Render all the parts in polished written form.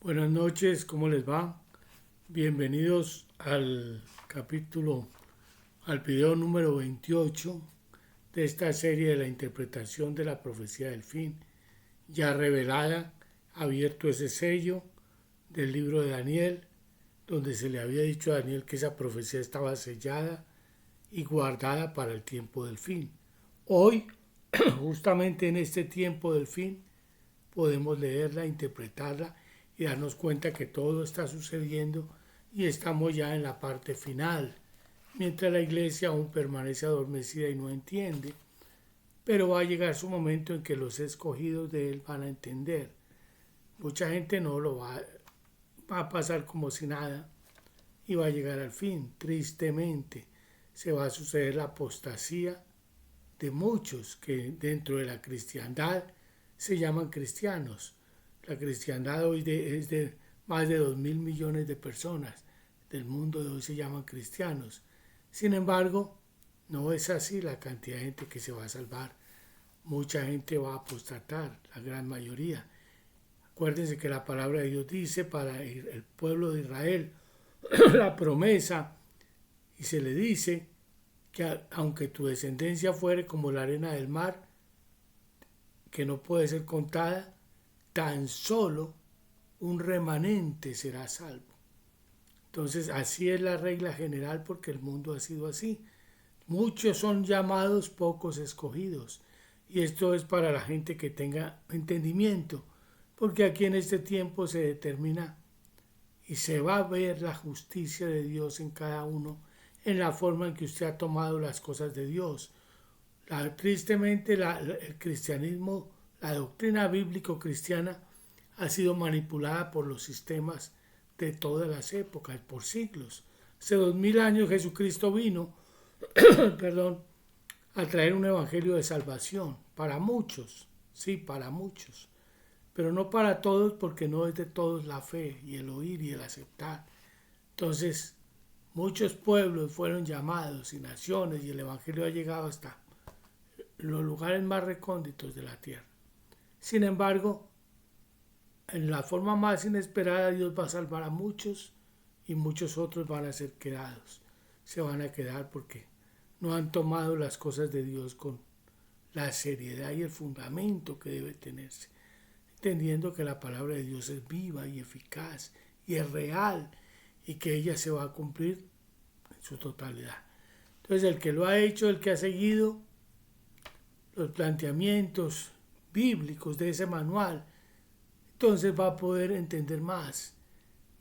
Buenas noches, ¿cómo les va? Bienvenidos al video número 28 de esta serie de la interpretación de la profecía del fin, ya revelada, abierto ese sello del libro de Daniel, donde se le había dicho a Daniel que esa profecía estaba sellada y guardada para el tiempo del fin. Hoy, justamente en este tiempo del fin, podemos leerla, interpretarla y darnos cuenta que todo está sucediendo y estamos ya en la parte final, mientras la iglesia aún permanece adormecida y no entiende, pero va a llegar su momento en que los escogidos de él van a entender. Mucha gente no lo va a pasar como si nada y va a llegar al fin. Tristemente se va a suceder la apostasía de muchos que dentro de la cristiandad se llaman cristianos. La cristiandad hoy es de más de 2.000 millones de personas del mundo de hoy se llaman cristianos. Sin embargo, no es así la cantidad de gente que se va a salvar. Mucha gente va a apostatar, la gran mayoría. Acuérdense que la palabra de Dios dice para el pueblo de Israel la promesa, y se le dice que aunque tu descendencia fuere como la arena del mar, que no puede ser contada, tan solo un remanente será salvo. Entonces así es la regla general porque el mundo ha sido así. Muchos son llamados, pocos escogidos. Y esto es para la gente que tenga entendimiento, porque aquí en este tiempo se determina y se va a ver la justicia de Dios en cada uno, en la forma en que usted ha tomado las cosas de Dios. Tristemente el cristianismo, la doctrina bíblico-cristiana ha sido manipulada por los sistemas de todas las épocas, por siglos. Hace 2000 años Jesucristo vino perdón, a traer un evangelio de salvación para muchos, sí, para muchos, pero no para todos porque no es de todos la fe y el oír y el aceptar. Entonces, muchos pueblos fueron llamados y naciones y el evangelio ha llegado hasta los lugares más recónditos de la tierra. Sin embargo, en la forma más inesperada Dios va a salvar a muchos y muchos otros van a ser quedados. Se van a quedar porque no han tomado las cosas de Dios con la seriedad y el fundamento que debe tenerse, entendiendo que la palabra de Dios es viva y eficaz y es real y que ella se va a cumplir en su totalidad. Entonces el que lo ha hecho, el que ha seguido los planteamientos bíblicos de ese manual, entonces va a poder entender más.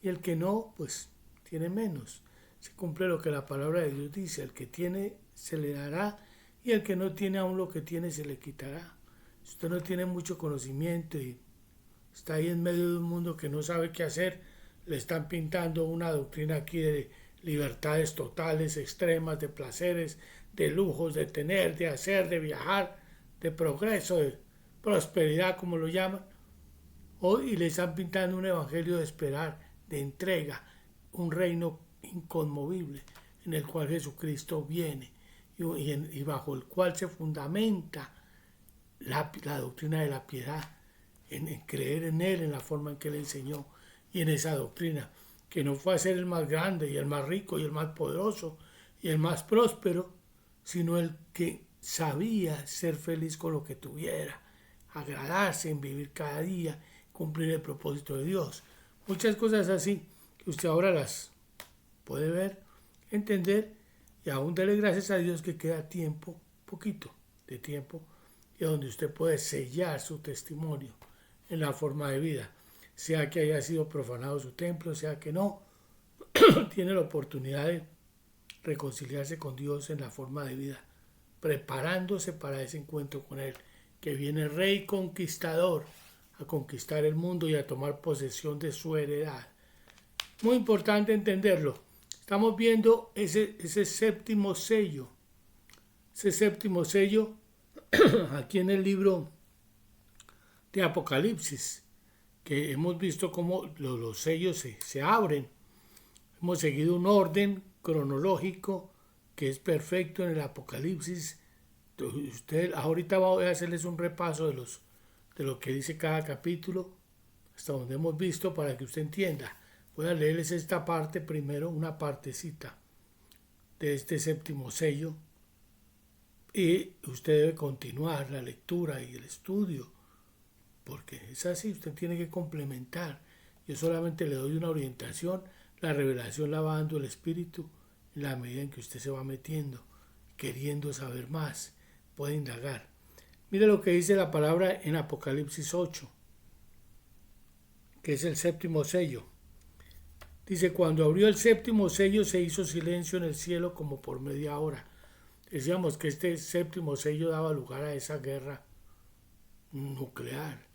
Y el que no, pues tiene menos. Se cumple lo que la palabra de Dios dice: el que tiene se le dará y el que no tiene aún lo que tiene se le quitará. Si usted no tiene mucho conocimiento y está ahí en medio de un mundo que no sabe qué hacer, le están pintando una doctrina aquí de libertades totales, extremas, de placeres, de lujos, de tener, de hacer, de viajar, de progreso, de prosperidad, como lo llaman. Hoy le están pintando un evangelio de esperar, de entrega, un reino inconmovible en el cual Jesucristo viene y bajo el cual se fundamenta la doctrina de la piedad, en creer en Él, en la forma en que Él enseñó y en esa doctrina, que no fue a ser el más grande y el más rico y el más poderoso y el más próspero, sino el que sabía ser feliz con lo que tuviera, agradarse en vivir cada día, cumplir el propósito de Dios. Muchas cosas así que usted ahora las puede ver, entender y aún darle gracias a Dios que queda tiempo, poquito de tiempo, y donde usted puede sellar su testimonio en la forma de vida, sea que haya sido profanado su templo, sea que no, tiene la oportunidad de reconciliarse con Dios en la forma de vida, preparándose para ese encuentro con Él, que viene Rey Conquistador a conquistar el mundo y a tomar posesión de su heredad. Muy importante entenderlo. Estamos viendo ese séptimo sello. Ese séptimo sello aquí en el libro de Apocalipsis, que hemos visto cómo los sellos se abren. Hemos seguido un orden cronológico que es perfecto en el Apocalipsis. Usted ahorita voy a hacerles un repaso de lo que dice cada capítulo. hasta donde hemos visto, para que usted entienda. Voy a leerles esta parte primero, una partecita de este séptimo sello, y usted debe continuar la lectura y el estudio, porque es así, usted tiene que complementar. Yo solamente le doy una orientación, la revelación la va dando el Espíritu en la medida en que usted se va metiendo, queriendo saber más, puede indagar. Mire lo que dice la palabra en Apocalipsis 8, que es el séptimo sello. Dice, cuando abrió el séptimo sello se hizo silencio en el cielo como por media hora. Decíamos que este séptimo sello daba lugar a esa guerra nuclear,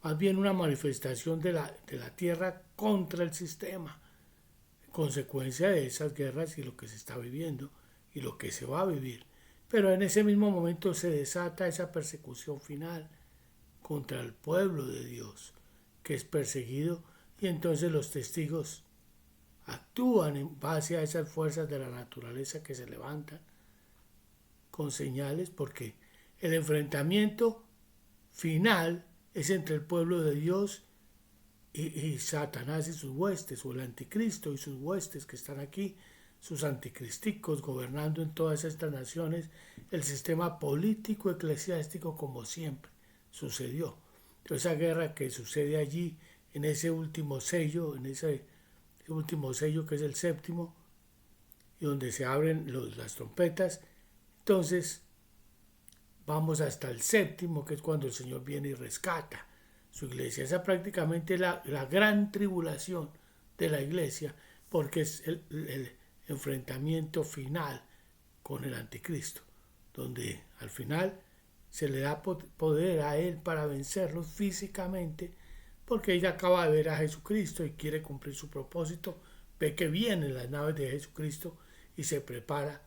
más bien una manifestación de la Tierra contra el sistema, consecuencia de esas guerras y lo que se está viviendo y lo que se va a vivir. Pero en ese mismo momento se desata esa persecución final contra el pueblo de Dios, que es perseguido, y entonces los testigos actúan en base a esas fuerzas de la naturaleza que se levantan con señales, porque el enfrentamiento final es entre el pueblo de Dios y Satanás y sus huestes, o el anticristo y sus huestes que están aquí, sus anticristicos gobernando en todas estas naciones, el sistema político eclesiástico como siempre sucedió. Entonces, esa guerra que sucede allí en ese último sello, en ese último sello que es el séptimo, y donde se abren las trompetas, entonces vamos hasta el séptimo, que es cuando el Señor viene y rescata su iglesia. Esa prácticamente es la gran tribulación de la iglesia, porque es el enfrentamiento final con el anticristo, donde al final se le da poder a él para vencerlo físicamente, porque ella acaba de ver a Jesucristo y quiere cumplir su propósito, ve que vienen las naves de Jesucristo y se prepara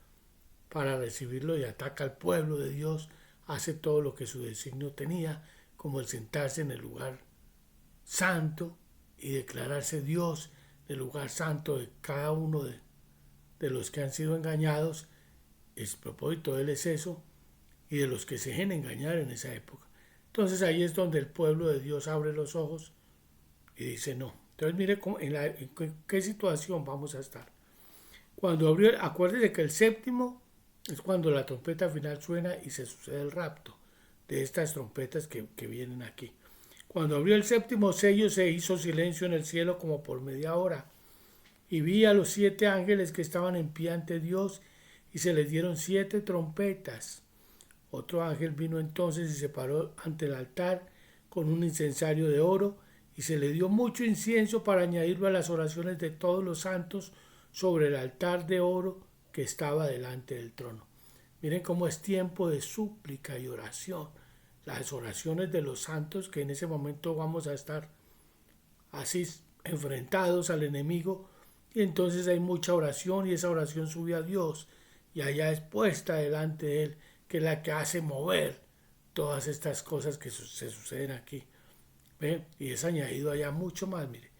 para recibirlo y ataca al pueblo de Dios, hace todo lo que su designio tenía, como el sentarse en el lugar santo y declararse Dios del lugar santo de cada uno de los que han sido engañados. El propósito de él es eso, y de los que se dejen engañar en esa época. Entonces ahí es donde el pueblo de Dios abre los ojos y dice no. Entonces mire en qué situación vamos a estar. Cuando abrió, acuérdese que el séptimo es cuando la trompeta final suena y se sucede el rapto de estas trompetas que vienen aquí. Cuando abrió el séptimo sello se hizo silencio en el cielo como por media hora, y vi a los 7 ángeles que estaban en pie ante Dios, y se les dieron 7 trompetas. Otro ángel vino entonces y se paró ante el altar con un incensario de oro, y se le dio mucho incienso para añadirlo a las oraciones de todos los santos sobre el altar de oro que estaba delante del trono. Miren cómo es tiempo de súplica y oración. Las oraciones de los santos, que en ese momento vamos a estar así enfrentados al enemigo, y entonces hay mucha oración, y esa oración sube a Dios y allá es puesta delante de él, que es la que hace mover todas estas cosas que se suceden aquí. ¿Ven? Y es añadido allá mucho más, mire.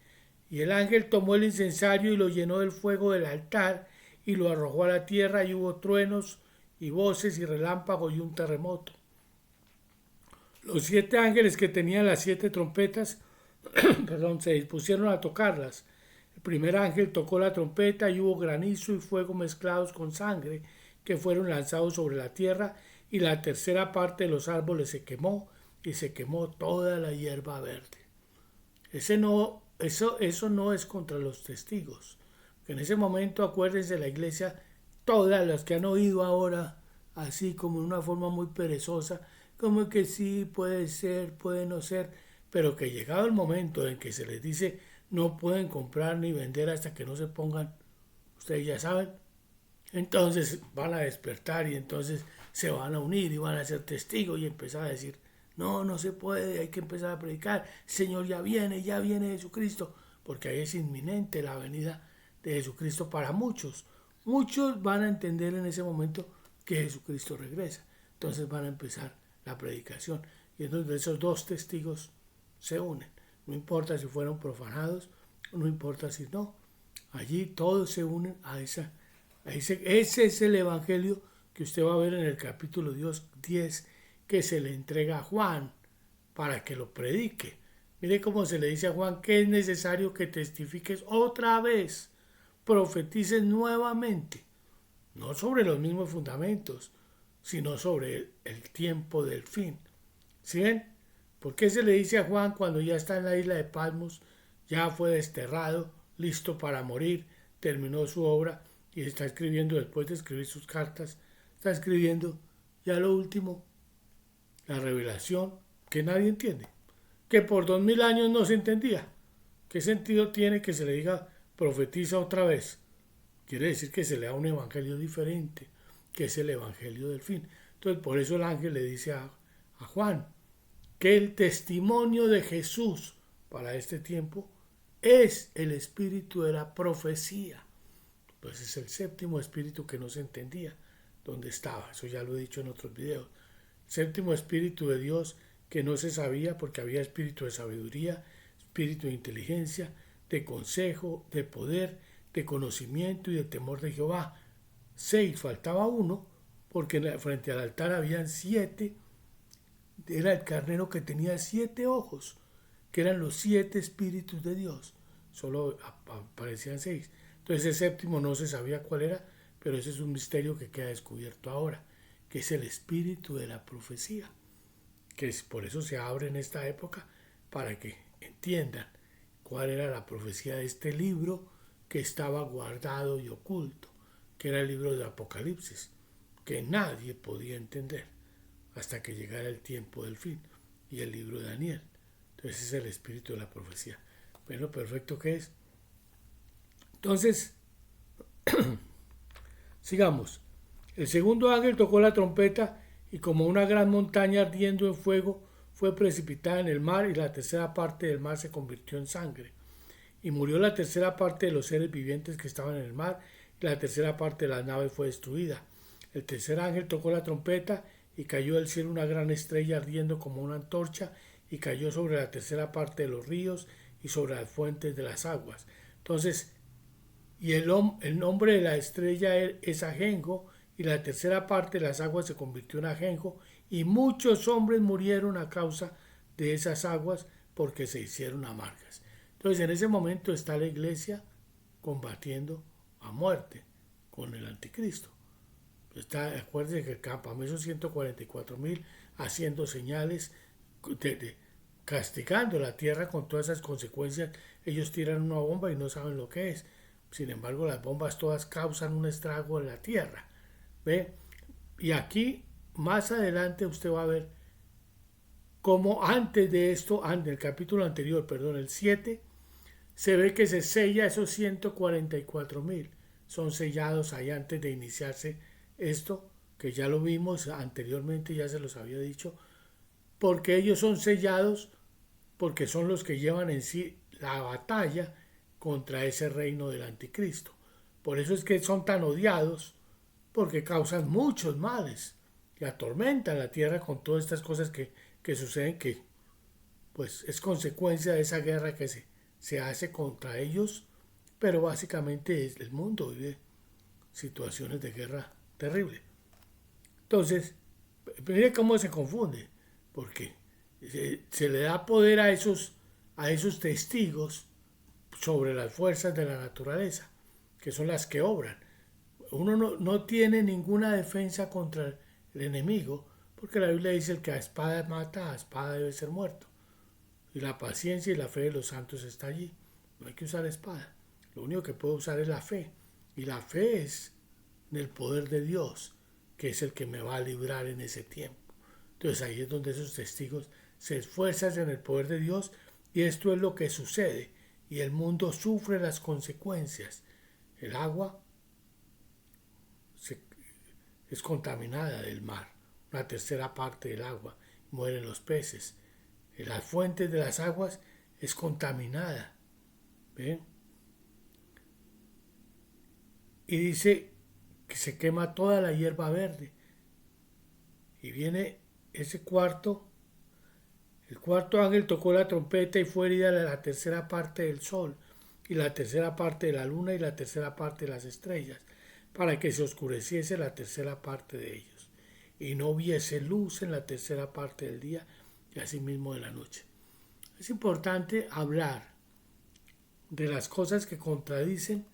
Y el ángel tomó el incensario y lo llenó del fuego del altar y lo arrojó a la tierra, y hubo truenos y voces y relámpagos y un terremoto. Los 7 ángeles que tenían las 7 trompetas se dispusieron a tocarlas. El primer ángel tocó la trompeta y hubo granizo y fuego mezclados con sangre que fueron lanzados sobre la tierra, y la tercera parte de los árboles se quemó, y se quemó toda la hierba verde. Eso no es contra los testigos. Que en ese momento, acuérdense, la iglesia, todas las que han oído ahora, así como de una forma muy perezosa, como que sí, puede ser, puede no ser, pero que llegado el momento en que se les dice no pueden comprar ni vender hasta que no se pongan, ustedes ya saben, entonces van a despertar y entonces se van a unir y van a ser testigos y empezar a decir, no, no se puede, hay que empezar a predicar, Señor ya viene Jesucristo, porque ahí es inminente la venida de Jesucristo para muchos. Muchos van a entender en ese momento que Jesucristo regresa, entonces van a empezar la predicación, y entonces esos 2 testigos se unen, no importa si fueron profanados, no importa si no, allí todos se unen a ese es el evangelio que usted va a ver en el capítulo 10 que se le entrega a Juan para que lo predique. Mire cómo se le dice a Juan que es necesario que testifiques otra vez, profetices nuevamente, no sobre los mismos fundamentos, sino sobre el tiempo del fin. ¿Sí ven? ¿Por qué se le dice a Juan cuando ya está en la isla de Patmos, ya fue desterrado, listo para morir, terminó su obra y está escribiendo, después de escribir sus cartas, está escribiendo ya lo último, la revelación que nadie entiende, que por 2000 años no se entendía? ¿Qué sentido tiene que se le diga profetiza otra vez? Quiere decir que se le da un evangelio diferente, que es el evangelio del fin. Entonces por eso el ángel le dice a Juan que el testimonio de Jesús para este tiempo es el espíritu de la profecía. Pues es el séptimo espíritu que no se entendía dónde estaba. Eso ya lo he dicho en otros videos. Séptimo espíritu de Dios que no se sabía porque había espíritu de sabiduría, espíritu de inteligencia, de consejo, de poder, de conocimiento y de temor de Jehová. 6, faltaba uno, porque frente al altar habían 7, era el carnero que tenía 7 ojos, que eran los 7 espíritus de Dios. Solo aparecían 6. Entonces el séptimo no se sabía cuál era, pero ese es un misterio que queda descubierto ahora, que es el espíritu de la profecía, que es, por eso se abre en esta época, para que entiendan cuál era la profecía de este libro que estaba guardado y oculto, que era el libro de Apocalipsis, que nadie podía entender hasta que llegara el tiempo del fin, y el libro de Daniel. Entonces es el espíritu de la profecía. ¿Ven lo perfecto que es? Entonces, sigamos. El segundo ángel tocó la trompeta y como una gran montaña ardiendo en fuego fue precipitada en el mar y la tercera parte del mar se convirtió en sangre. Y murió la tercera parte de los seres vivientes que estaban en el mar y la tercera parte de las naves fue destruida. El tercer ángel tocó la trompeta y cayó del cielo una gran estrella ardiendo como una antorcha y cayó sobre la tercera parte de los ríos y sobre las fuentes de las aguas. Entonces, y el nombre de la estrella es Ajenjo, y la tercera parte de las aguas se convirtió en Ajenjo, y muchos hombres murieron a causa de esas aguas porque se hicieron amargas. Entonces en ese momento está la iglesia combatiendo a muerte con el anticristo. Acuérdense que el campamento 144.000 haciendo señales, castigando la tierra con todas esas consecuencias. Ellos tiran una bomba y no saben lo que es. Sin embargo, las bombas todas causan un estrago en la tierra. ¿Ve? Y aquí, más adelante, usted va a ver cómo antes de esto, en el capítulo anterior, perdón, el 7, se ve que se sella esos 144.000. Son sellados ahí antes de iniciarse esto, que ya lo vimos anteriormente, ya se los había dicho, porque ellos son sellados, porque son los que llevan en sí la batalla contra ese reino del anticristo. Por eso es que son tan odiados, porque causan muchos males y atormentan la tierra con todas estas cosas que suceden, que pues es consecuencia de esa guerra que se hace contra ellos, pero básicamente el mundo vive situaciones de guerra terrible. Entonces, mire cómo se confunde, porque se le da poder a esos testigos sobre las fuerzas de la naturaleza, que son las que obran. Uno no tiene ninguna defensa contra el enemigo, porque la Biblia dice el que a espada mata, a espada debe ser muerto. Y la paciencia y la fe de los santos está allí. No hay que usar espada. Lo único que puedo usar es la fe. Y la fe es en el poder de Dios, que es el que me va a librar en ese tiempo. Entonces ahí es donde esos testigos se esfuerzan en el poder de Dios, y esto es lo que sucede. Y el mundo sufre las consecuencias. El agua es contaminada del mar. Una tercera parte del agua. Mueren los peces. Las fuentes de las aguas es contaminada. ¿Ven? Y dice que se quema toda la hierba verde. Y viene ese cuarto. El cuarto ángel tocó la trompeta y fue herida la tercera parte del sol, y la tercera parte de la luna, y la tercera parte de las estrellas, para que se oscureciese la tercera parte de ellos, y no hubiese luz en la tercera parte del día, y asimismo de la noche. Es importante hablar de las cosas que contradicen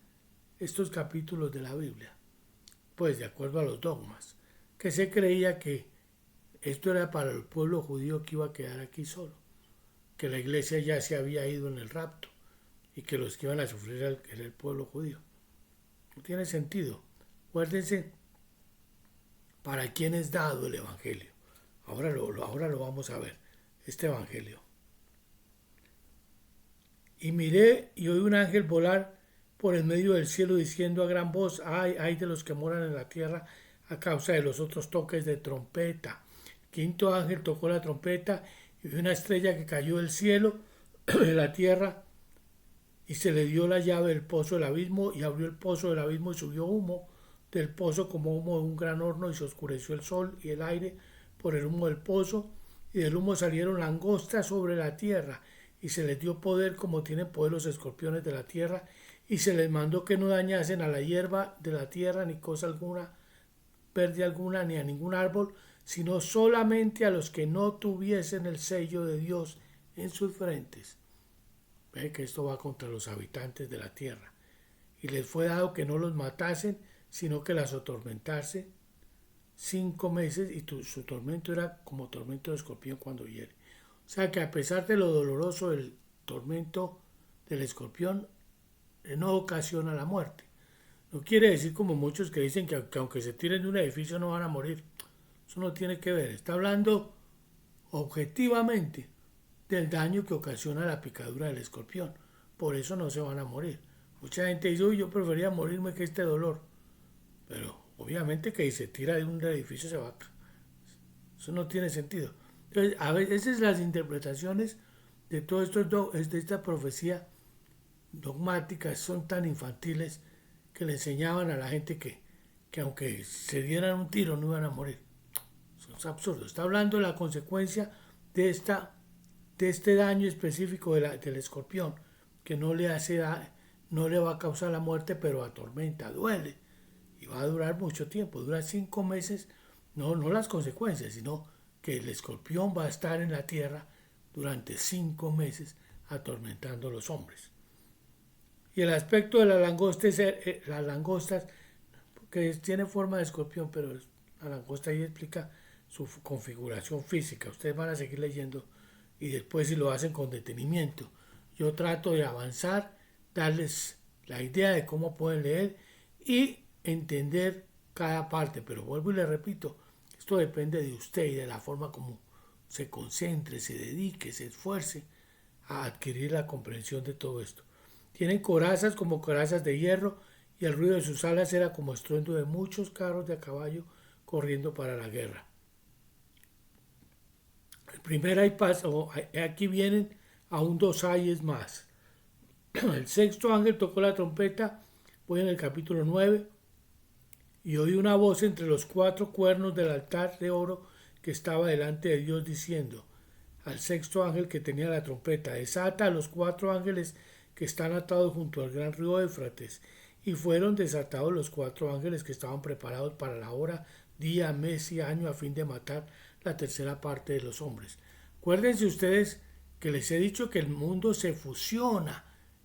estos capítulos de la Biblia, pues de acuerdo a los dogmas, que se creía que esto era para el pueblo judío que iba a quedar aquí solo, que la iglesia ya se había ido en el rapto y que los que iban a sufrir era el pueblo judío. No tiene sentido. Acuérdense para quién es dado el Evangelio. Ahora lo vamos a ver, este Evangelio. Y miré y oí un ángel volar por el medio del cielo diciendo a gran voz, ay de los que moran en la tierra a causa de los otros toques de trompeta. Quinto ángel tocó la trompeta y vi una estrella que cayó del cielo de la tierra y se le dio la llave del pozo del abismo y abrió el pozo del abismo y subió humo del pozo como humo de un gran horno y se oscureció el sol y el aire por el humo del pozo y del humo salieron langostas sobre la tierra y se les dio poder como tienen poder los escorpiones de la tierra y se les mandó que no dañasen a la hierba de la tierra ni cosa alguna, verde alguna ni a ningún árbol, sino solamente a los que no tuviesen el sello de Dios en sus frentes. Ve que esto va contra los habitantes de la tierra. Y les fue dado que no los matasen, sino que las atormentase 5 meses, y su tormento era como tormento de escorpión cuando hiere. O sea que a pesar de lo doloroso del tormento del escorpión, no ocasiona la muerte. No quiere decir como muchos que dicen que aunque se tiren de un edificio no van a morir. Eso no tiene que ver. Está hablando objetivamente del daño que ocasiona la picadura del escorpión. Por eso no se van a morir. Mucha gente dice, uy, yo prefería morirme que este dolor. Pero obviamente que si se tira de un edificio se va. Eso no tiene sentido. Entonces, a veces las interpretaciones de todo esto, de esta profecía dogmática, son tan infantiles que le enseñaban a la gente que aunque se dieran un tiro no iban a morir. Eso es absurdo. Está hablando de la consecuencia de este daño específico del escorpión, que no le va a causar la muerte, pero atormenta, duele, y va a durar mucho tiempo, dura 5 meses, no las consecuencias, sino que el escorpión va a estar en la tierra durante 5 meses atormentando a los hombres. Y el aspecto de las langostas, que tiene forma de escorpión, pero la langosta ahí explica su configuración física. Ustedes van a seguir leyendo y después si lo hacen con detenimiento. Yo trato de avanzar, darles la idea de cómo pueden leer y entender cada parte, pero vuelvo y le repito, esto depende de usted y de la forma como se concentre, se dedique, se esfuerce a adquirir la comprensión de todo esto. Tienen corazas como corazas de hierro y el ruido de sus alas era como estruendo de muchos carros de a caballo corriendo para la guerra. El primer hay paso, aquí vienen aún 2 ayes más. El sexto ángel tocó la trompeta, voy en el capítulo 9, y oí una voz entre los 4 cuernos del altar de oro que estaba delante de Dios diciendo al sexto ángel que tenía la trompeta, desata a los 4 ángeles que están atados junto al gran río Éufrates. Y fueron desatados los 4 ángeles que estaban preparados para la hora, día, mes y año a fin de matar la tercera parte de los hombres. Acuérdense ustedes que les he dicho que el mundo se fusiona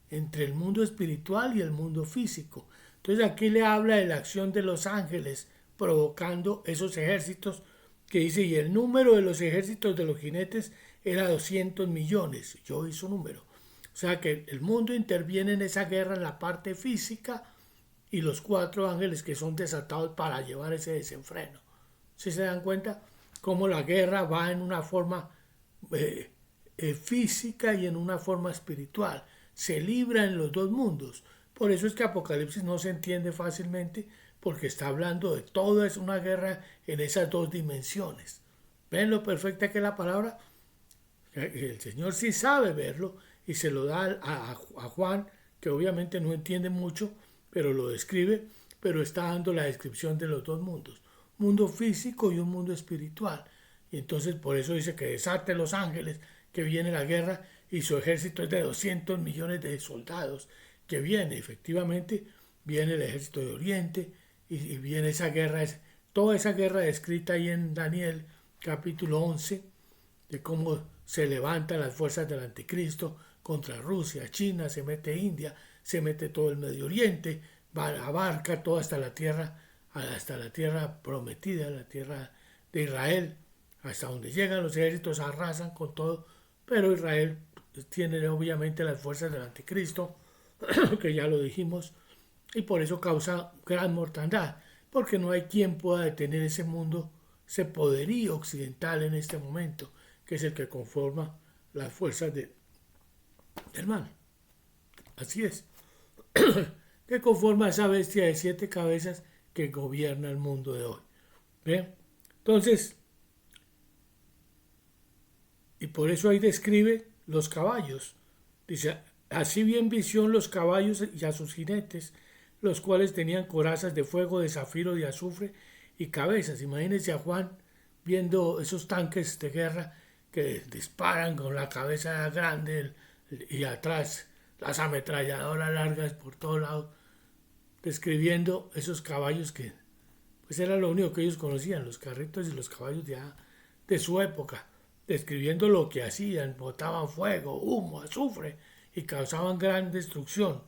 entre el mundo espiritual y el mundo físico. Entonces aquí le habla de la acción de los ángeles provocando esos ejércitos que dice, y el número de los ejércitos de los jinetes era 200 millones. Yo oí su número. O sea que el mundo interviene en esa guerra en la parte física y los 4 ángeles que son desatados para llevar ese desenfreno. ¿Sí se dan cuenta? Cómo la guerra va en una forma física y en una forma espiritual. Se libra en los 2 mundos. Por eso es que Apocalipsis no se entiende fácilmente, porque está hablando de todo, es una guerra en esas 2 dimensiones. ¿Ven lo perfecta que es la palabra? El Señor sí sabe verlo y se lo da a Juan, que obviamente no entiende mucho, pero lo describe, pero está dando la descripción de los 2 mundos, mundo físico y un mundo espiritual. Y entonces por eso dice que desate los ángeles, que viene la guerra y su ejército es de 200 millones de soldados, que viene, efectivamente, viene el ejército de Oriente y viene esa guerra, toda esa guerra descrita ahí en Daniel capítulo 11, de cómo se levantan las fuerzas del anticristo contra Rusia, China, se mete India, se mete todo el Medio Oriente, abarca todo hasta la tierra prometida, la tierra de Israel, hasta donde llegan los ejércitos, arrasan con todo, pero Israel tiene obviamente las fuerzas del anticristo, que ya lo dijimos, y por eso causa gran mortandad, porque no hay quien pueda detener ese mundo, ese poderío occidental en este momento, que es el que conforma las fuerzas del mal. Así es, que conforma esa bestia de 7 cabezas que gobierna el mundo de hoy. ¿Bien? Entonces, y por eso ahí describe los caballos. Dice, así bien visión los caballos y a sus jinetes, los cuales tenían corazas de fuego, de zafiro, de azufre y cabezas. Imagínense a Juan viendo esos tanques de guerra que disparan con la cabeza grande y atrás las ametralladoras largas por todos lados, describiendo esos caballos que pues era lo único que ellos conocían, los carritos y los caballos de su época, describiendo lo que hacían, botaban fuego, humo, azufre y causaban gran destrucción.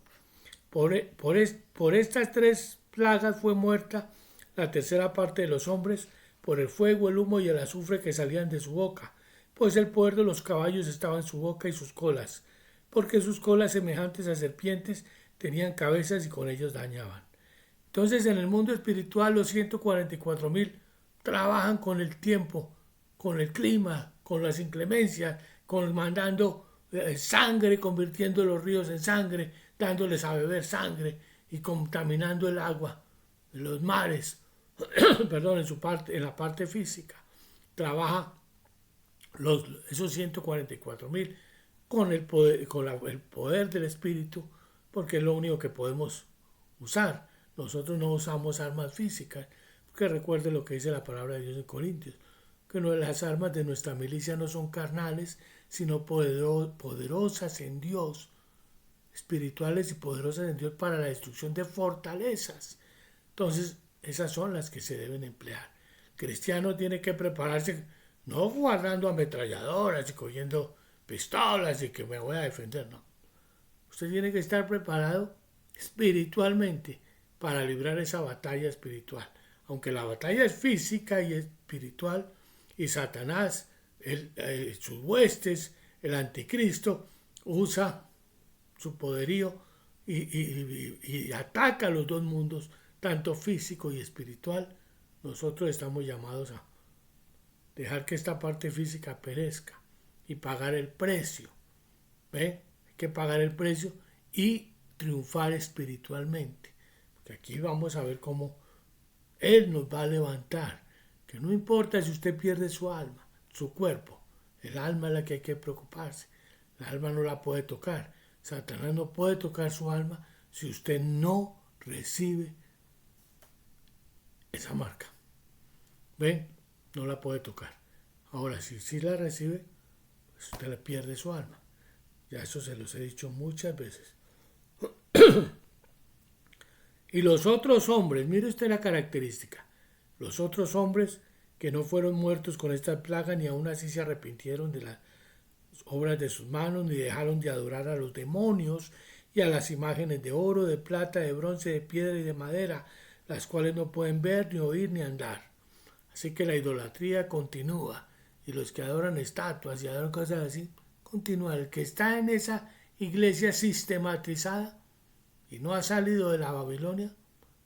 Por estas 3 plagas fue muerta la tercera parte de los hombres por el fuego, el humo y el azufre que salían de su boca, pues el poder de los caballos estaba en su boca y sus colas, porque sus colas semejantes a serpientes tenían cabezas y con ellos dañaban. Entonces en el mundo espiritual los 144.000 trabajan con el tiempo, con el clima, con las inclemencias, mandando sangre, convirtiendo los ríos en sangre, dándoles a beber sangre y contaminando el agua, los mares, perdón, en la parte física. Trabaja esos 144.000 con el poder del Espíritu, porque es lo único que podemos usar. Nosotros no usamos armas físicas, porque recuerde lo que dice la palabra de Dios en Corintios, que las armas de nuestra milicia no son carnales, sino poderosas en Dios, espirituales y poderosas en Dios para la destrucción de fortalezas. Entonces, esas son las que se deben emplear. El cristiano tiene que prepararse, no guardando ametralladoras y cogiendo pistolas y que me voy a defender, no. Usted tiene que estar preparado espiritualmente para librar esa batalla espiritual. Aunque la batalla es física y espiritual, y Satanás, sus huestes, el anticristo, usa su poderío y ataca los 2 mundos, tanto físico y espiritual. Nosotros estamos llamados a dejar que esta parte física perezca y pagar el precio. ¿Ve? Hay que pagar el precio y triunfar espiritualmente. Porque aquí vamos a ver cómo Él nos va a levantar. Que no importa si usted pierde su alma, su cuerpo. El alma es la que hay que preocuparse. La alma no la puede tocar. Satanás no puede tocar su alma si usted no recibe esa marca. ¿Ven? No la puede tocar. Ahora, si la recibe, pues usted le pierde su alma. Ya eso se los he dicho muchas veces. Y los otros hombres, mire usted la característica. Los otros hombres que no fueron muertos con esta plaga, ni aún así se arrepintieron de las obras de sus manos, ni dejaron de adorar a los demonios y a las imágenes de oro, de plata, de bronce, de piedra y de madera, las cuales no pueden ver, ni oír, ni andar. Así que la idolatría continúa, y los que adoran estatuas y adoran cosas así, continúa. El que está en esa iglesia sistematizada y no ha salido de la Babilonia,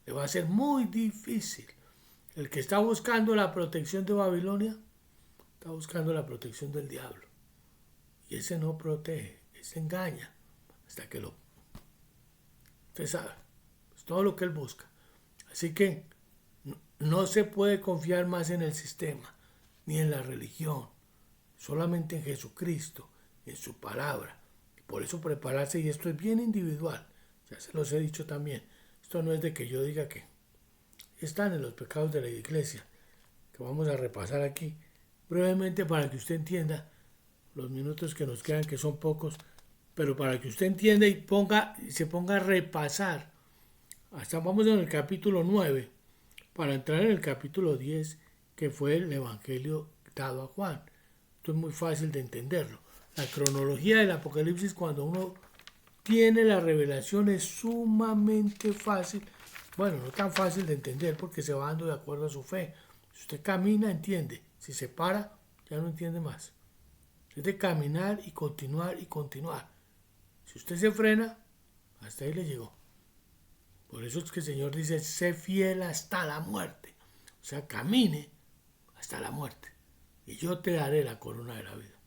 le va a ser muy difícil. El que está buscando la protección de Babilonia, está buscando la protección del diablo. Y ese no protege, ese engaña, hasta que usted sabe, es todo lo que él busca. Así que no se puede confiar más en el sistema, ni en la religión, solamente en Jesucristo, en su palabra. Por eso prepararse, y esto es bien individual, ya se los he dicho también. Esto no es de que yo diga que están en los pecados de la iglesia, que vamos a repasar aquí brevemente para que usted entienda los minutos que nos quedan, que son pocos, pero para que usted entienda y se ponga a repasar. Hasta vamos en el capítulo 9, para entrar en el capítulo 10, que fue el evangelio dado a Juan. Esto es muy fácil de entenderlo. La cronología del Apocalipsis, cuando uno tiene la revelación, es sumamente fácil. Bueno, no tan fácil de entender porque se va dando de acuerdo a su fe. Si usted camina, entiende. Si se para, ya no entiende más. Es de caminar y continuar y continuar. Si usted se frena, hasta ahí le llegó. Por eso es que el Señor dice, sé fiel hasta la muerte. O sea, camine hasta la muerte. Y yo te daré la corona de la vida.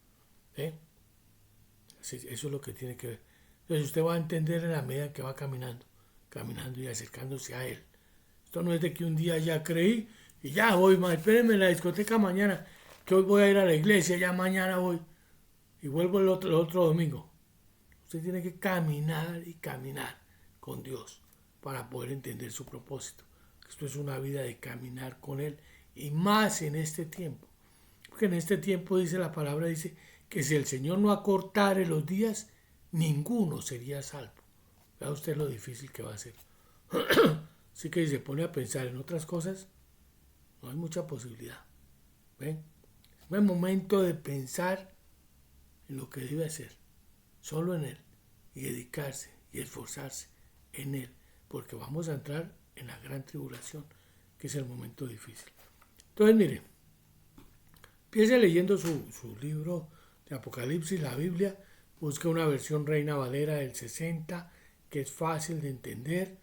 Eso es lo que tiene que ver. Entonces usted va a entender en la medida que va caminando y acercándose a Él. Esto no es de que un día ya creí y ya voy, espérenme en la discoteca mañana, que hoy voy a ir a la iglesia, ya mañana voy y vuelvo el otro domingo. Usted tiene que caminar y caminar con Dios para poder entender su propósito. Esto es una vida de caminar con Él y más en este tiempo. Porque en este tiempo dice la palabra, dice que si el Señor no acortare los días, ninguno sería salvo. Vea usted lo difícil que va a ser. Así que si se pone a pensar en otras cosas, no hay mucha posibilidad. ¿Ven? Es el momento de pensar en lo que debe hacer, solo en Él, y dedicarse y esforzarse en Él, porque vamos a entrar en la gran tribulación, que es el momento difícil. Entonces, mire, empiece leyendo su libro de Apocalipsis, la Biblia, busque una versión Reina Valera del 60, que es fácil de entender,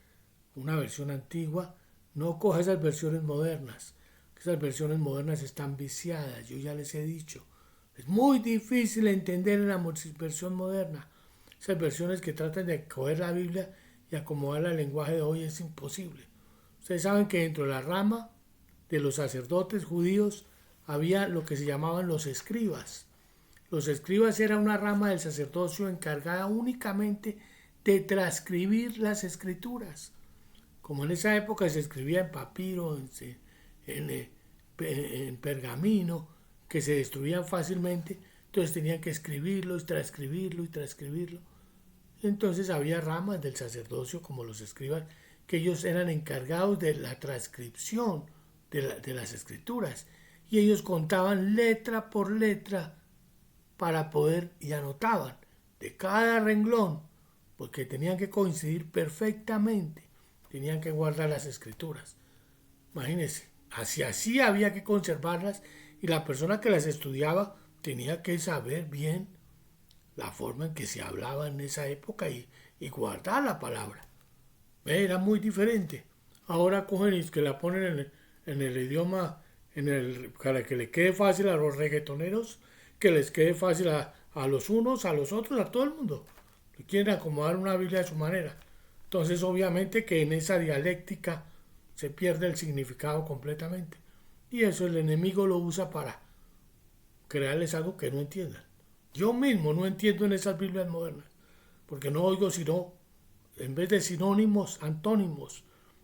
una versión antigua. No coja esas versiones modernas, que esas versiones modernas están viciadas, yo ya les he dicho. Es muy difícil entender en la versión moderna. Esas versiones que tratan de coger la Biblia y acomodarla al lenguaje de hoy es imposible. Ustedes saben que dentro de la rama de los sacerdotes judíos había lo que se llamaban los escribas. Los escribas era una rama del sacerdocio encargada únicamente de transcribir las escrituras. Como en esa época se escribía en papiro, en pergamino, que se destruían fácilmente, entonces tenían que escribirlo y transcribirlo y transcribirlo. Y entonces había ramas del sacerdocio como los escribas, que ellos eran encargados de la transcripción de las escrituras. Y ellos contaban letra por letra para poder, y anotaban de cada renglón, porque tenían que coincidir perfectamente, tenían que guardar las escrituras. Imagínense, así había que conservarlas y la persona que las estudiaba tenía que saber bien la forma en que se hablaba en esa época y guardar la palabra. Era muy diferente. Ahora cogen y que la ponen en el idioma, para que le quede fácil a los reggaetoneros, que les quede fácil a los unos, a los otros, a todo el mundo. Quieren acomodar una Biblia a su manera. Entonces, obviamente que en esa dialéctica se pierde el significado completamente. Y eso el enemigo lo usa para crearles algo que no entiendan. Yo mismo no entiendo en esas Biblias modernas, porque no oigo sino, en vez de sinónimos, antónimos,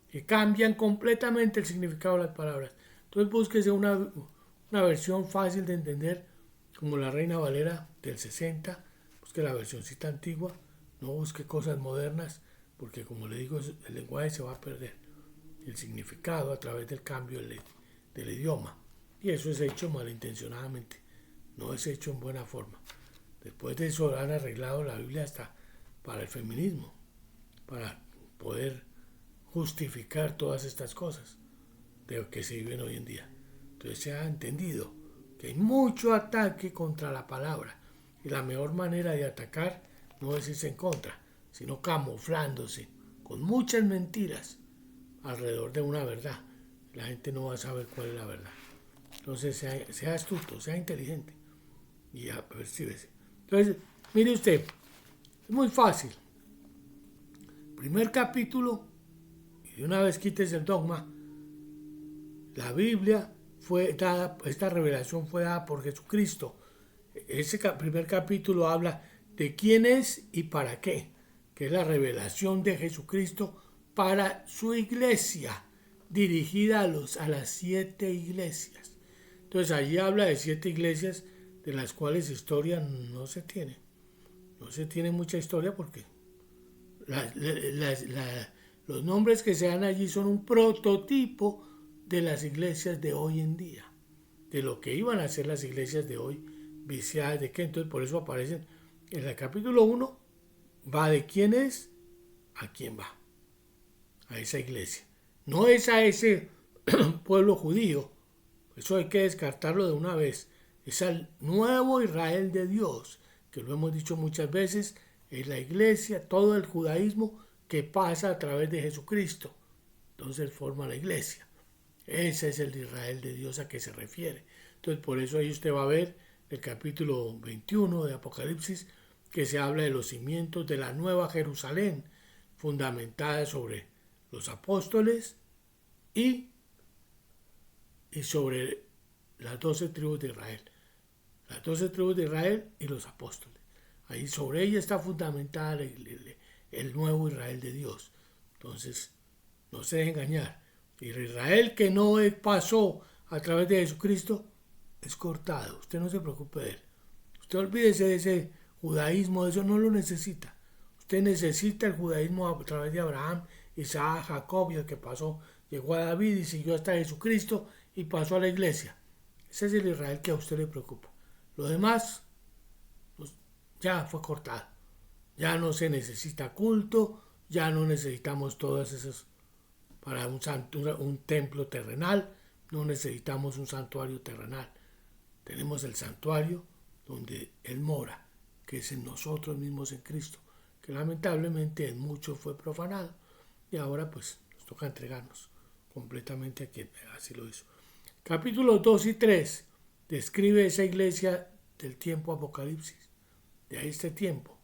que cambian completamente el significado de las palabras. Entonces búsquese una versión fácil de entender, como la Reina Valera del 60, busque la versioncita antigua, no busque cosas modernas, porque como le digo, el lenguaje se va a perder, el significado a través del cambio del idioma. Y eso es hecho malintencionadamente, no es hecho en buena forma. Después de eso han arreglado la Biblia hasta para el feminismo, para poder justificar todas estas cosas de lo que se viven hoy en día. Entonces se ha entendido que hay mucho ataque contra la palabra y la mejor manera de atacar no es irse en contra, sino camuflándose con muchas mentiras alrededor de una verdad. La gente no va a saber cuál es la verdad. Entonces sea astuto, sea inteligente y apercíbese. Entonces, mire usted, es muy fácil. Primer capítulo, y de una vez quites el dogma, la Biblia fue dada, esta revelación fue dada por Jesucristo. Ese primer capítulo habla de quién es y para qué, que es la revelación de Jesucristo para su iglesia, dirigida a las 7 iglesias. Entonces allí habla de 7 iglesias de las cuales historia no se tiene. No se tiene mucha historia porque los nombres que se dan allí son un prototipo de las iglesias de hoy en día, de lo que iban a ser las iglesias de hoy viciadas de qué. Entonces por eso aparecen en el capítulo 1, va de quién es a quién va, a esa iglesia. No es a ese pueblo judío, eso hay que descartarlo de una vez. Es al nuevo Israel de Dios, que lo hemos dicho muchas veces, es la iglesia, todo el judaísmo que pasa a través de Jesucristo. Entonces forma la iglesia. Ese es el Israel de Dios a que se refiere. Entonces por eso ahí usted va a ver el capítulo 21 de Apocalipsis, que se habla de los cimientos de la nueva Jerusalén, fundamentada sobre los apóstoles y sobre las 12 tribus de Israel. Las 12 tribus de Israel y los apóstoles. Ahí sobre ella está fundamentada el nuevo Israel de Dios. Entonces, no se deje engañar. Y el Israel que no pasó a través de Jesucristo es cortado. Usted no se preocupe de él. Usted olvídese de ese judaísmo, eso no lo necesita. Usted necesita el judaísmo a través de Abraham, Isaac, Jacob, y el que pasó, llegó a David y siguió hasta Jesucristo y pasó a la iglesia. Ese es el Israel que a usted le preocupa. Lo demás pues, ya fue cortado. Ya no se necesita culto, ya no necesitamos todas esas para un templo terrenal, no necesitamos un santuario terrenal. Tenemos el santuario donde Él mora, que es en nosotros mismos en Cristo, que lamentablemente en mucho fue profanado y ahora pues nos toca entregarnos completamente a quien así lo hizo. Capítulos 2 y 3 describe esa iglesia del tiempo Apocalipsis, de este tiempo,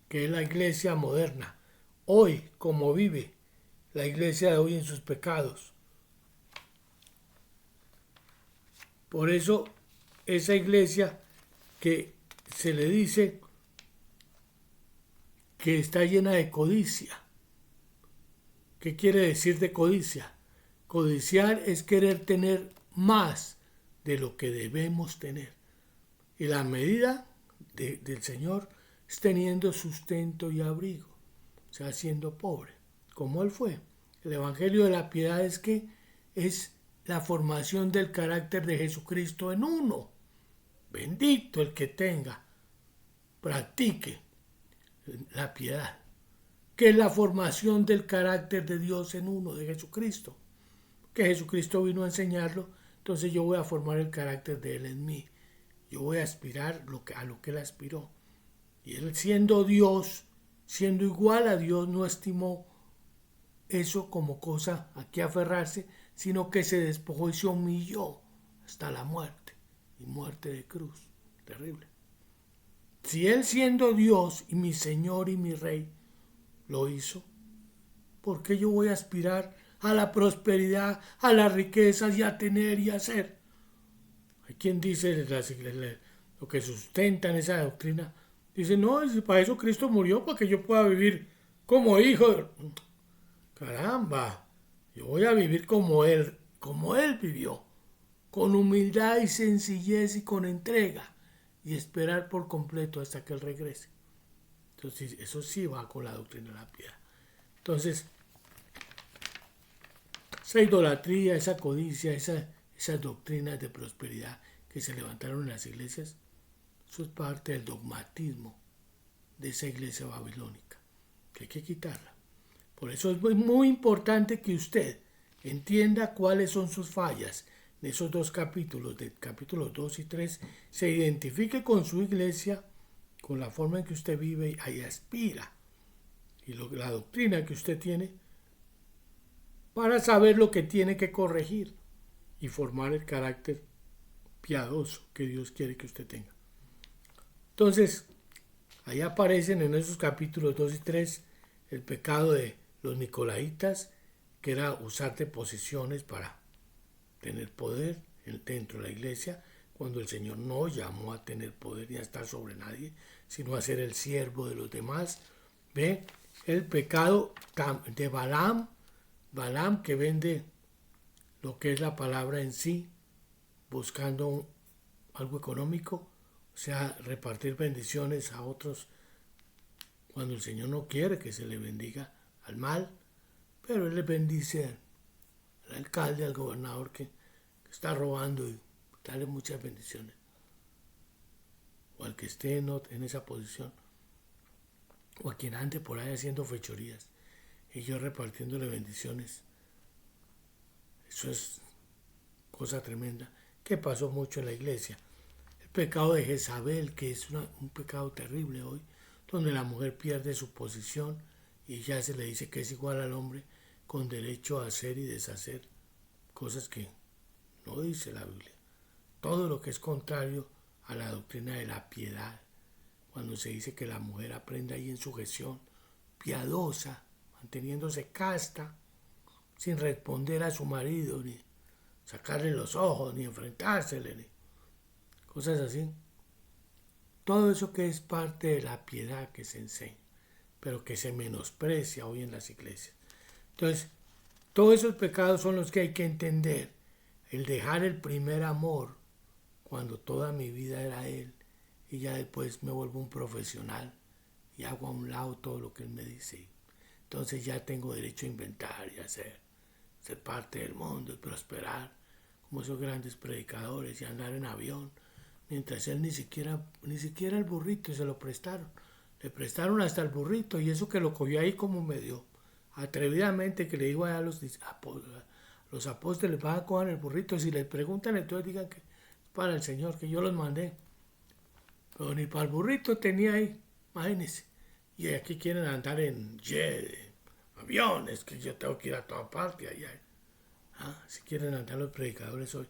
que es la iglesia moderna, hoy como vive la iglesia de hoy en sus pecados. Por eso esa iglesia que se le dice que está llena de codicia. ¿Qué quiere decir de codicia? Codiciar es querer tener más de lo que debemos tener. Y la medida del Señor es teniendo sustento y abrigo, o sea, siendo pobre, como Él fue. El Evangelio de la Piedad es que es la formación del carácter de Jesucristo en uno. Bendito el que practique la piedad, que es la formación del carácter de Dios en uno, de Jesucristo. Que Jesucristo vino a enseñarlo, entonces yo voy a formar el carácter de Él en mí. Yo voy a aspirar a lo que Él aspiró. Y Él siendo Dios, siendo igual a Dios, no estimó eso como cosa a que aferrarse, sino que se despojó y se humilló hasta la muerte, y muerte de cruz. Terrible. Si Él siendo Dios y mi Señor y mi Rey lo hizo, ¿por qué yo voy a aspirar a la prosperidad, a las riquezas y a tener y a hacer? Hay quien dice lo que sustentan esa doctrina. Dice, no, para eso Cristo murió, para que yo pueda vivir como hijo. Caramba, yo voy a vivir como Él vivió, con humildad y sencillez y con entrega, y esperar por completo hasta que Él regrese. Entonces, eso sí va con la doctrina de la piedad. Entonces, esa idolatría, esa codicia, esas doctrinas de prosperidad que se levantaron en las iglesias, eso es parte del dogmatismo de esa iglesia babilónica, que hay que quitarla. Por eso es muy importante que usted entienda cuáles son sus fallas. En esos dos capítulos, de capítulos 2 y 3, se identifique con su iglesia, con la forma en que usted vive y aspira, y la doctrina que usted tiene, para saber lo que tiene que corregir y formar el carácter piadoso que Dios quiere que usted tenga. Entonces, ahí aparecen en esos capítulos 2 y 3 el pecado de los nicolaitas, que era usar de posiciones para tener poder dentro de la iglesia, cuando el Señor no llamó a tener poder ni a estar sobre nadie, sino a ser el siervo de los demás. ¿Ve? El pecado de Balaam, que vende lo que es la palabra en sí, buscando algo económico, o sea, repartir bendiciones a otros cuando el Señor no quiere que se le bendiga al mal, pero Él le bendice al alcalde, al gobernador que está robando y darle muchas bendiciones. o al que esté en esa posición, o a quien ande por ahí haciendo fechorías, y yo repartiéndole bendiciones. Eso es cosa tremenda, que pasó mucho en la iglesia. El pecado de Jezabel, que es un pecado terrible hoy, donde la mujer pierde su posición y ya se le dice que es igual al hombre, con derecho a hacer y deshacer cosas que no dice la Biblia. Todo lo que es contrario a la doctrina de la piedad, cuando se dice que la mujer aprenda ahí en sujeción, piadosa, manteniéndose casta, sin responder a su marido, ni sacarle los ojos, ni enfrentársele, ni cosas así. Todo eso que es parte de la piedad que se enseña, pero que se menosprecia hoy en las iglesias. Entonces, todos esos pecados son los que hay que entender. El dejar el primer amor, cuando toda mi vida era Él, y ya después me vuelvo un profesional y hago a un lado todo lo que Él me dice. Entonces ya tengo derecho a inventar y a ser parte del mundo y prosperar, como esos grandes predicadores, y andar en avión, mientras Él ni siquiera el burrito se lo prestaron. Le prestaron hasta el burrito, y eso que lo cogió ahí como medio atrevidamente, que le digo a los apóstoles, van a coger el burrito, si les preguntan entonces digan que es para el Señor, que yo los mandé. Pero ni para el burrito tenía ahí, imagínense. Y aquí quieren andar en jet, aviones, que yo tengo que ir a toda parte allá. Si quieren andar los predicadores hoy.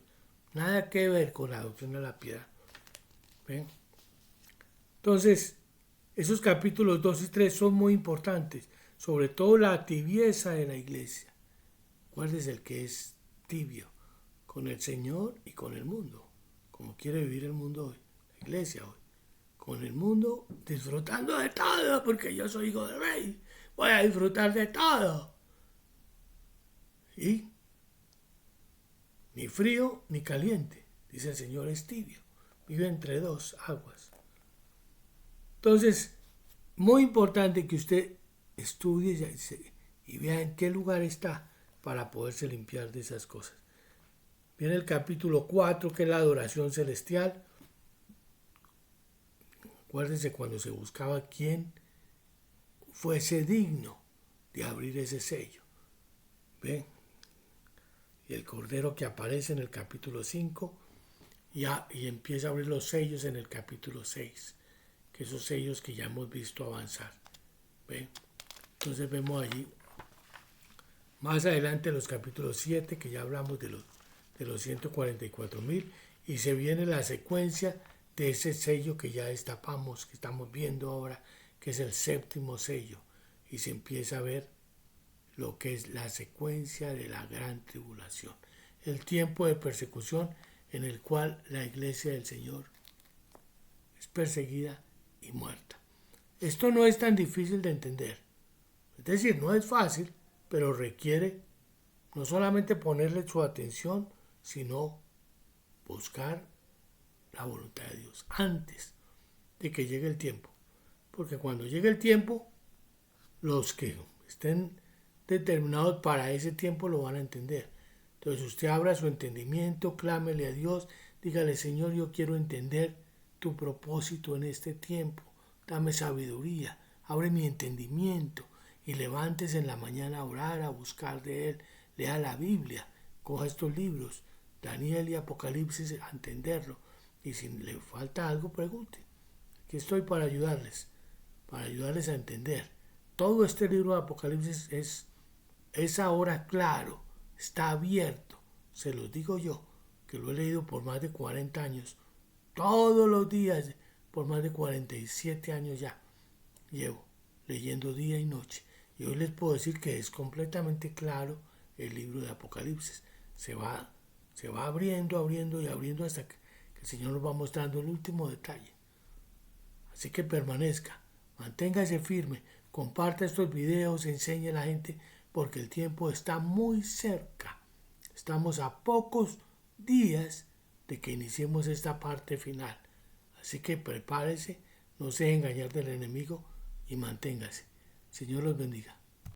Nada que ver con la doctrina de la piedad. ¿Ven? Entonces, esos capítulos 2 y 3 son muy importantes, sobre todo la tibieza de la iglesia. ¿Cuál es el que es tibio? Con el Señor y con el mundo, como quiere vivir el mundo hoy, la iglesia hoy. Con el mundo, disfrutando de todo, porque yo soy hijo del rey, voy a disfrutar de todo. Y ni frío ni caliente, dice el Señor, es tibio, vive entre dos aguas. Entonces, muy importante que usted estudie y vea en qué lugar está para poderse limpiar de esas cosas. Viene el capítulo 4, que es la adoración celestial. Acuérdense cuando se buscaba quién fuese digno de abrir ese sello. ¿Ven? Y el cordero que aparece en el capítulo 5 y empieza a abrir los sellos en el capítulo 6, que esos sellos que ya hemos visto avanzar. ¿Ven? Entonces vemos allí más adelante los capítulos 7, que ya hablamos de los 144,000, y se viene la secuencia de ese sello que ya destapamos, que estamos viendo ahora, que es el séptimo sello, y se empieza a ver lo que es la secuencia de la gran tribulación, el tiempo de persecución en el cual la iglesia del Señor es perseguida y muerta. Esto no es tan difícil de entender, es decir, no es fácil, pero requiere no solamente ponerle su atención, sino buscar la voluntad de Dios antes de que llegue el tiempo. Porque cuando llegue el tiempo, los que estén determinados para ese tiempo lo van a entender. Entonces usted abra su entendimiento, clámele a Dios, dígale: Señor, yo quiero entender tu propósito en este tiempo, dame sabiduría, abre mi entendimiento, y levántese en la mañana a orar, a buscar de Él, lea la Biblia, coja estos libros, Daniel y Apocalipsis, a entenderlo, y si le falta algo, pregunte. Aquí estoy para ayudarles a entender. Todo este libro de Apocalipsis es ahora claro, está abierto, se los digo yo, que lo he leído por más de 40 años, todos los días, por más de 47 años ya, llevo leyendo día y noche, y hoy les puedo decir que es completamente claro el libro de Apocalipsis. Se va abriendo y abriendo hasta que el Señor nos va mostrando el último detalle. Así que permanezca, manténgase firme, comparta estos videos, enseñe a la gente, porque el tiempo está muy cerca. Estamos a pocos días de que iniciemos esta parte final. Así que prepárese, no se deje engañar del enemigo y manténgase. Señor los bendiga.